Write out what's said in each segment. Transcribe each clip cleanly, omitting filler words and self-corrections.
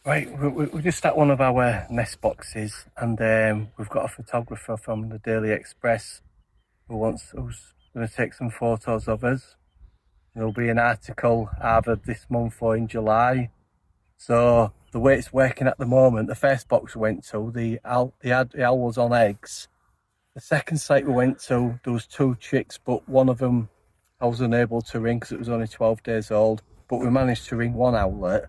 Right, we're just at one of our nest boxes, and we've got a photographer from the Daily Express who's going to take some photos of us. There'll be an article either this month or in July. So the way it's working at the moment, the first box we went to, the owl was on eggs. The second site we went to, there was 2 chicks, but one of them I was unable to ring because it was only 12 days old. But we managed to ring one owlet.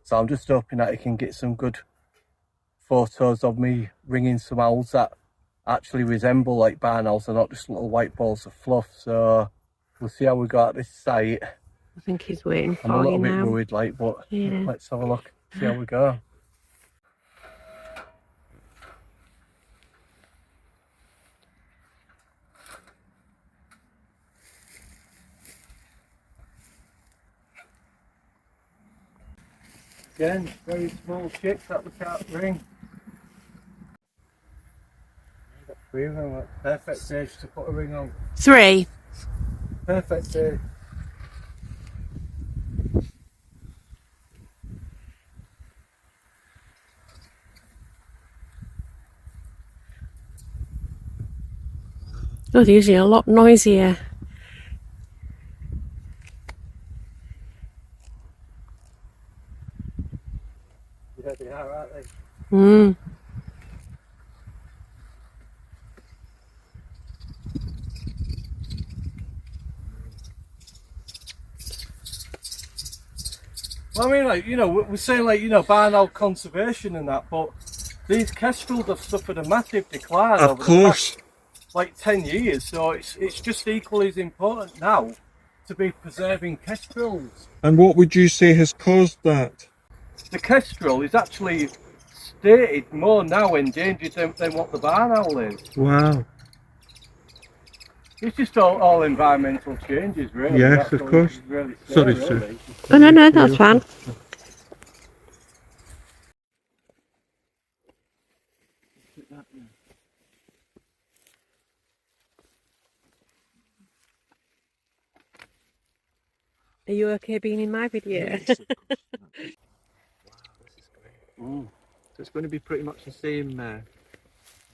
So I'm just hoping that I can get some good photos of me ringing some owls that actually resemble like barn owls and not just little white balls of fluff. So we'll see how we go at this site. I think he's waiting for you now. I'm a little bit worried, like, but yeah. Let's have a look, see how we go. Again, very small chicks that we can't ring. Got 3 of them, perfect stage to put a ring on. 3? Perfect stage. Oh, they're usually a lot noisier. Yeah, they are, aren't they? Mm. Well, I mean, like, you know, we're saying, like, you know, barn owl conservation and that, but these kestrels have suffered a massive decline over the past, like, 10 years. So it's just equally as important now to be preserving kestrels. And what would you say has caused that? The kestrel is actually stated more now endangered than what the barn owl is. Wow. It's just all environmental changes, really. Yes, That's of course. really Sorry, really. sir. Oh, no, that's fine. Are you okay being in my video? Yes, of course. Wow, so it's going to be pretty much the same.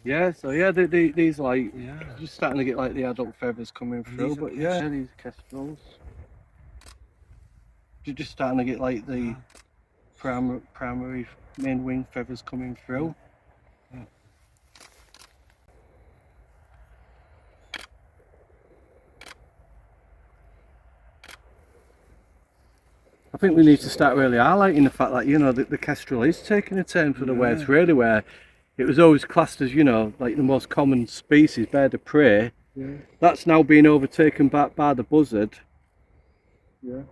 Yeah, so yeah, these like, Yeah. just starting to get like the adult feathers coming through, but yeah, these kestrels. You're just starting to get like the primary main wing feathers coming through. Yeah. I think we need to start really highlighting the fact that, you know, the kestrel is taking a turn for the worse, really, where it was always classed as, you know, like the most common species, bird of prey. Yeah. That's now being overtaken back by the buzzard. Yeah.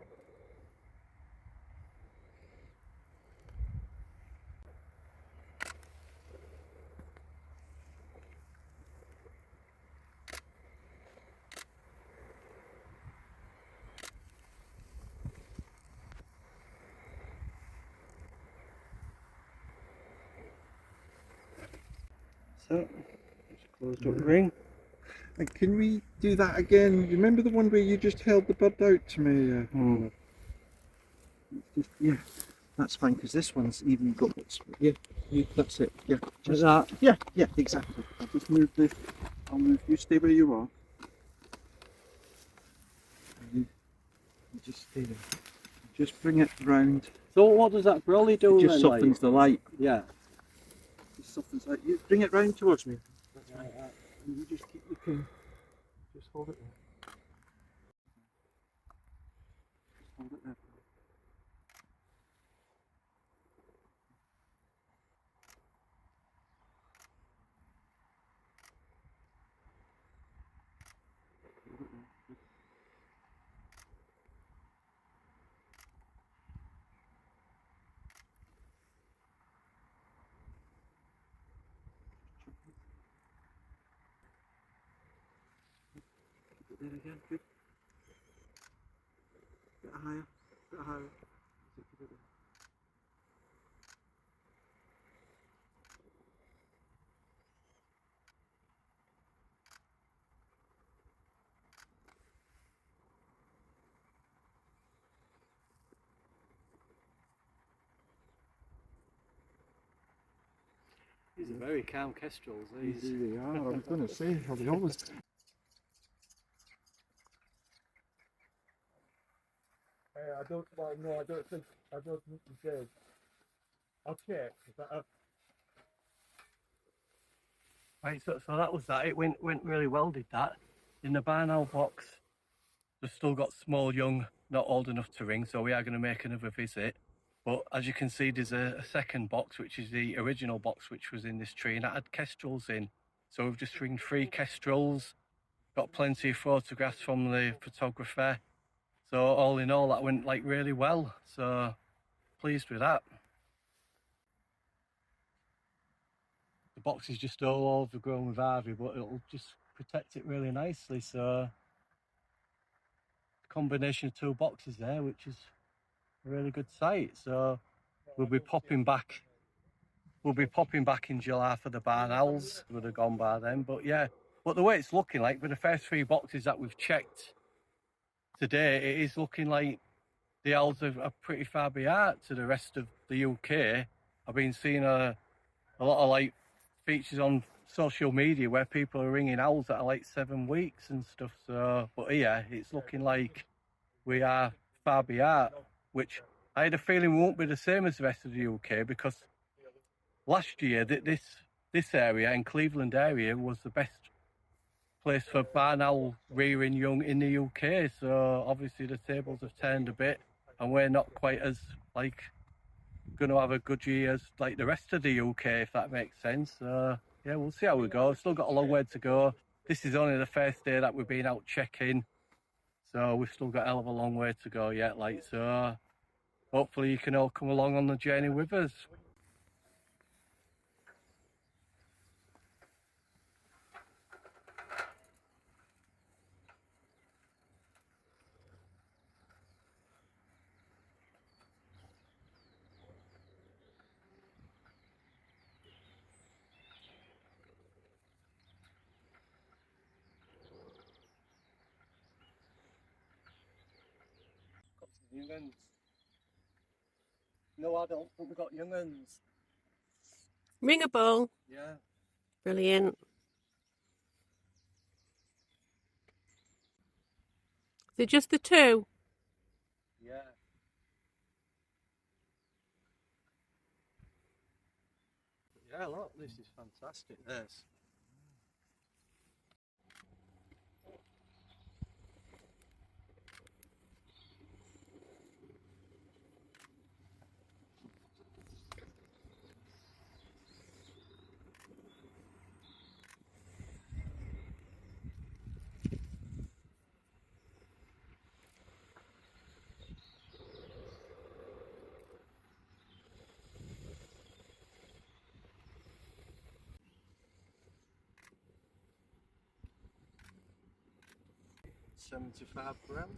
So, just closed up the ring. And can we do that again? Remember the one where you just held the bird out to me? Yeah, that's fine, because this one's even got what's. Yeah, that's it. Yeah, Just that. Yeah, exactly. I'll just move this. I'll move. You stay where you are. And you just stay there. Just bring it round. So what does that brolly do? It just then, softens the light. Yeah. Just softens the light. You bring it round towards me. That's right. And you just keep looking. Just hold it there. Just hold it there. There again, good. Bit higher, bit higher. These are very calm kestrels. These These. really are. I was going to say, are they always? I don't. Well, no, I don't think you did. I'll check. Right, so that was that. It went really well. Did that in the barn owl box? They've still got small young, not old enough to ring, so we are going to make another visit. But as you can see, there's a second box, which is the original box, which was in this tree, and that had kestrels in. So we've just ringed 3 kestrels. Got plenty of photographs from the photographer. So all in all, that went like really well. So pleased with that. The box is just all overgrown with ivy, but it'll just protect it really nicely. So combination of 2 boxes there, which is a really good sight. So we'll be popping back. We'll be popping back in July for the barn owls. Would have gone by then, but yeah. But the way it's looking like, with the first 3 boxes that we've checked today, it is looking like the owls are pretty far behind to the rest of the UK. I've been seeing a lot of like features on social media where people are ringing owls that are like 7 weeks and stuff. So, but yeah, it's looking like we are far behind, which I had a feeling won't be the same as the rest of the UK, because last year this area in Cleveland area was the best place for barn owl rearing young in the UK. So obviously the tables have turned a bit, and we're not quite as like going to have a good year as like the rest of the UK, if that makes sense. So yeah, we'll see how we go. Still got a long way to go. This is only the first day that we've been out checking, so we've still got a hell of a long way to go yet. Like, so hopefully you can all come along on the journey with us. Young uns. No, I don't think we've got young uns. Ringable. Yeah. Brilliant. Is it just the 2? Yeah. Yeah, look, this is fantastic. This. $75 grams.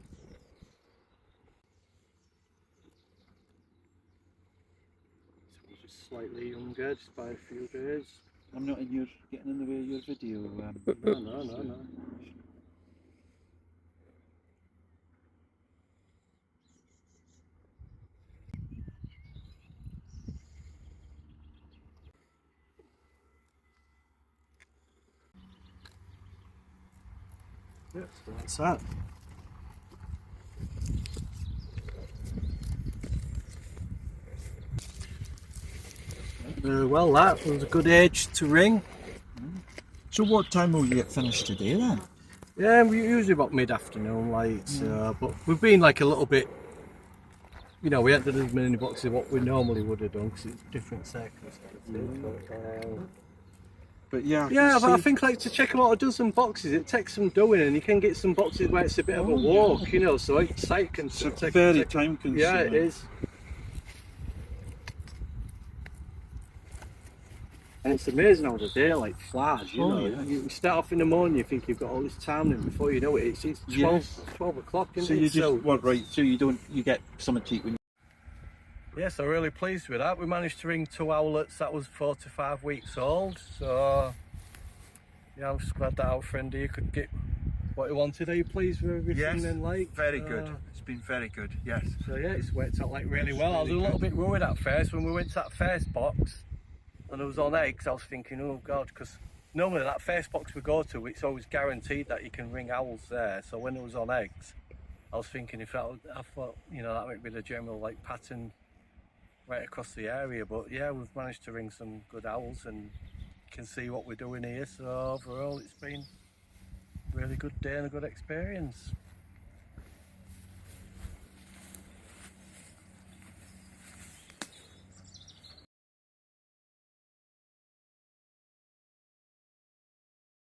So we're just slightly younger, just by a few days. I'm not getting in the way of your video. No. Yeah, so that's that. Well, that was a good age to ring. So what time will you get finished today then? Yeah, we usually about mid-afternoon, like, but we've been like a little bit, you know, we haven't done as many boxes as what we normally would have done, because it's different circumstances. But yeah, Yeah, but I think like to check about a dozen boxes, it takes some doing, and you can get some boxes where it's a bit of a walk, you know, so each site can it's very time consuming. Yeah, it is. And it's amazing how the day like flies, you know. Yeah. You start off in the morning, you think you've got all this time, and before you know it, it's 12 o'clock, isn't so it? you just right, so you get something to eat when Yes, I'm really pleased with that. We managed to ring 2 owlets that was 4 to 5 weeks old, so yeah, I'm just glad that our friend here could get what he wanted. Are you pleased with everything then, like? Very good. It's been very good, yes. So yeah, it's worked out like really well. I was a little bit worried at first when we went to that first box, and it was on eggs, I was thinking, oh God, because normally that first box we go to, it's always guaranteed that you can ring owls there. So when it was on eggs, I was thinking if that, I thought, you know, that might be the general like pattern right across the area. But yeah, we've managed to ring some good owls, and you can see what we're doing here. So overall, it's been a really good day and a good experience.